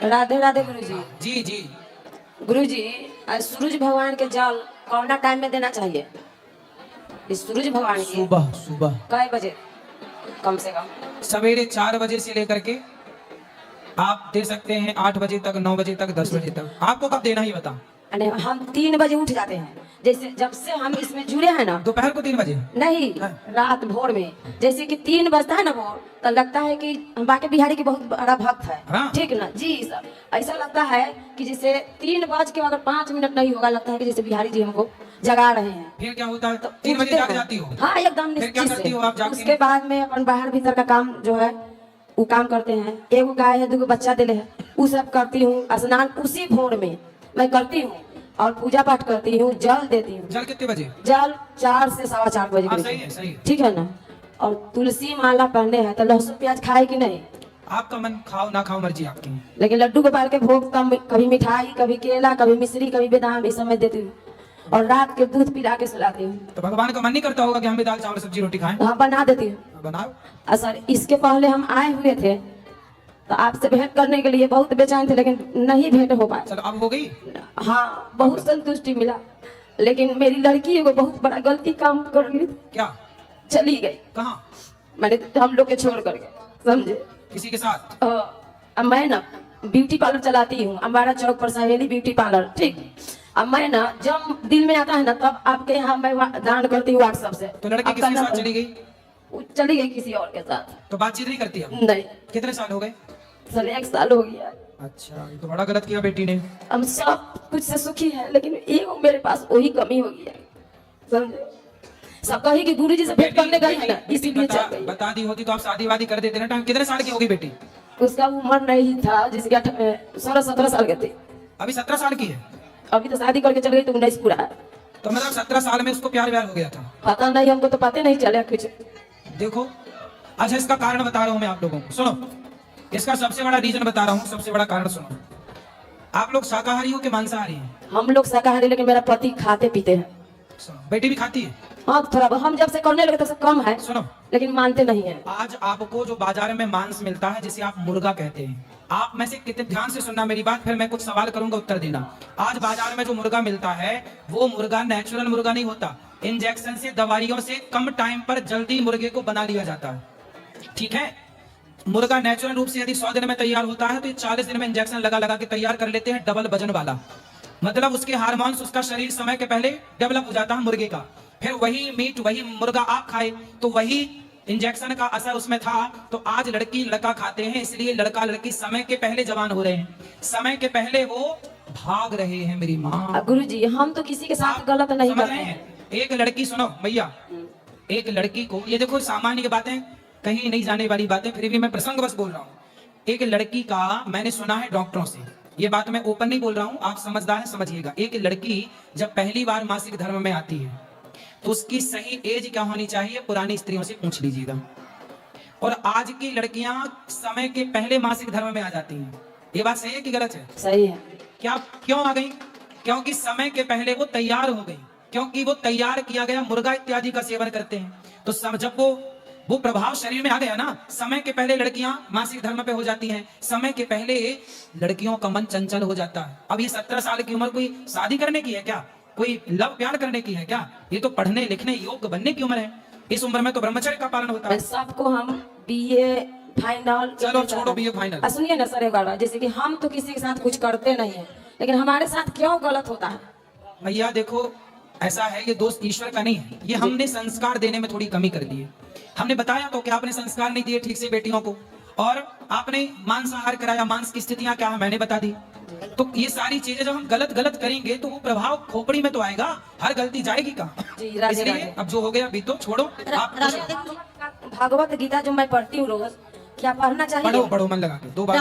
राधे राधे गुरुजी। जी जी। गुरुजी, सूरज भगवान के जल कौना टाइम में देना चाहिए? इस सूरज भगवान की सुबह सुबह कै बजे कम से कम? सवेरे 4 बजे से लेकर के आप दे सकते हैं 8 बजे तक, 9 बजे तक, 10 बजे तक। आपको कब देना ही बता। अरे हम 3 बजे उठ जाते हैं, जैसे जब से हम इसमें जुड़े हैं ना। दोपहर को 3 बजे? नहीं, रात भोर में जैसे कि 3 बजता है ना भोर, तो लगता है कि हम बाके बिहारी के बहुत बड़ा भक्त है। हाँ। ठीक ना जी सर, ऐसा लगता है कि जैसे 3 बज के अगर 5 मिनट नहीं होगा, लगता है कि जैसे बिहारी जी हमको जगा रहे हैं। फिर क्या होता है? तो 3 बजे उठते जाग हैं। जाती हो? हाँ एकदम फिर क्या निश्चित करती हो आप से। जाग के? उसके बाद में अपन बाहर भीतर का काम जो है वो काम करते हैं। एगो गाय है, 2 बच्चा दिले है, वो सब करती हूँ। स्नान उसी भोर में मैं करती हूँ और पूजा पाठ करती हूँ, जल देती हूँ। जल कितने बजे? जल 4 से 4:15 बजे। हाँ, सही है, सही है। ठीक है ना। और तुलसी माला पहनने है तो लहसुन प्याज खाए कि नहीं? आपका मन, खाओ ना खाओ मर्जी आपकी। लेकिन लड्डू गोपाल के भोग कभी मिठाई, कभी केला, कभी मिश्री, कभी बादाम, ये सब मैं देती हूँ। और रात के दूध पिला के सुलाती हूँ। तो भगवान का मन नहीं करता होगा कि हम भी दाल चावल सब्जी रोटी खाएं? हाँ बना देती हूँ। बनाओ। सर इसके पहले हम आए हुए थे तो आपसे भेंट करने के लिए बहुत बेचैन थे, लेकिन नहीं भेंट हो पाया। चलो अब हो गई। हाँ बहुत संतुष्टि मिला, लेकिन मेरी लड़की एगो बहुत बड़ा गलती काम कर गई। क्या? चली गई। कहाँ? मैंने हम लोग के छोड़ करके, समझे? किसी के साथ? अब मैं ना ब्यूटी पार्लर चलाती हूँ, अम्बारा चौक पर सहेली ब्यूटी पार्लर। ठीक, अब मैं ना जब दिल में आता है ना तब आपके यहाँ मैं दान करती हूँ व्हाट्सएप से। तो लड़की किसके साथ चली गई? वो चली गई किसी और के साथ। तो बातचीत नहीं करती अब? नहीं कितने साल हो गए? सर 1 साल हो गया। अच्छा, ये तो बड़ा गलत किया बेटी ने। हम सब कुछ से सुखी है, लेकिन एगो मेरे पास वही कमी हो गई है, समझे? सब कही कि गुरुजी से भेंट करने गई है ना, इसीलिए चल गई। बता दी होती तो आप शादी वादी कर देते ना। टाइम कितने साल की होगी बेटी? उसका उम्र नहीं था, जिसके 16-17 साल के थे। अभी 17 साल की है? अभी तो शादी करके चल गई तो 19 पूरा है। तो मतलब 17 साल में उसको प्यार व्यार हो गया था? पता नहीं, हमको तो पता नहीं चला कुछ। देखो, अच्छा इसका कारण बता रहा हूँ मैं आप लोगों को, सुनो। इसका सबसे बड़ा रीजन बता रहा हूँ, सबसे बड़ा कारण सुनो। आप लोग शाकाहारी हो कि मांसाहारी हैं? हम लोग शाकाहारी, लेकिन मेरा पति खाते पीते हैं। बेटी भी खाती है? हाँ थोड़ा, हम जब से करने लगे तब से कम है, सुनो, लेकिन मानते नहीं है। आज आपको जो बाजार में मांस मिलता है, जिसे आप मुर्गा कहते हैं, आप में से कितने, ध्यान से सुनना मेरी बात, फिर मैं कुछ सवाल करूंगा, उत्तर देना। आज बाजार में जो मुर्गा मिलता है वो मुर्गा नेचुरल मुर्गा नहीं होता। इंजेक्शन से, दवाइयों से कम टाइम पर जल्दी मुर्गे को बना लिया जाता है। ठीक है? मुर्गा नेचुरल रूप से यदि 100 दिन में तैयार होता है तो 40 दिन में इंजेक्शन लगा लगा के तैयार कर लेते हैं, डबल वजन वाला। मतलब उसके हार्मोन्स, उसका शरीर समय के पहले डेवलप हो जाता है मुर्गे का। फिर वही मीट, वही मुर्गा आप खाए तो वही इंजेक्शन का असर उसमें था। तो आज लड़की लड़का खाते हैं, इसलिए लड़का लड़की समय के पहले जवान हो रहे हैं, समय के पहले वो भाग रहे हैं। मेरी माँ, गुरुजी हम तो किसी के साथ गलत नहीं करते हैं। एक लड़की, सुनो भैया, एक लड़की को, ये देखो सामान्य बातें, कहीं नहीं जाने वाली बातें, फिर भी मैं प्रसंग बस बोल रहा हूँ। एक लड़की का मैंने सुना है डॉक्टरों से, ये बात मैं ओपन नहीं बोल रहा हूँ, आप समझदार हैं समझिएगा। एक लड़की जब पहली बार मासिक धर्म में आती है तो उसकी सही एज क्या होनी चाहिए, पुरानी स्त्रियों से पूछ लीजिएगा। और आज की लड़कियां समय के पहले मासिक धर्म में आ जाती हैं। ये बात सही है कि गलत है? सही है। क्या, क्यों आ गई? क्योंकि समय के पहले वो तैयार हो गई, क्योंकि वो तैयार किया गया मुर्गा इत्यादि का सेवन करते हैं। तो जब वो प्रभाव शरीर में आ गया ना, समय के पहले लड़कियां मासिक धर्म पे हो जाती हैं, समय के पहले लड़कियों का मन चंचल हो जाता है। अब ये 17 साल की उम्र कोई शादी करने की है क्या? कोई लव प्यार करने की है क्या? ये तो पढ़ने लिखने योग्य बनने की उम्र है। इस उम्र में तो ब्रह्मचर्य का पालन होता है। सबको हम बीए फाइनल, चलो छोड़ो बीए फाइनल। सुनिए ना सर एक बार, जैसे कि हम तो किसी के साथ कुछ करते नहीं है, लेकिन हमारे साथ क्यों गलत होता है? भैया देखो, ऐसा है, ये दोस्त ईश्वर का नहीं है, ये हमने संस्कार देने में थोड़ी कमी कर दी है। हमने बताया तो कि आपने संस्कार नहीं दिए ठीक से बेटियों को, और आपने मांसाहार कराया, मांस की स्थितियां क्या है मैंने बता दी। तो ये सारी चीजें जब हम गलत गलत करेंगे तो वो प्रभाव खोपड़ी में तो आएगा, हर गलती जाएगी कहाँ? इसलिए अब जो हो गया अभी तो छोड़ो। आप भगवत गीता जो मैं पढ़ती हूँ रोज, क्या पढ़ना चाहिए? पढ़ो पढ़ो मन लगा के 2 बार।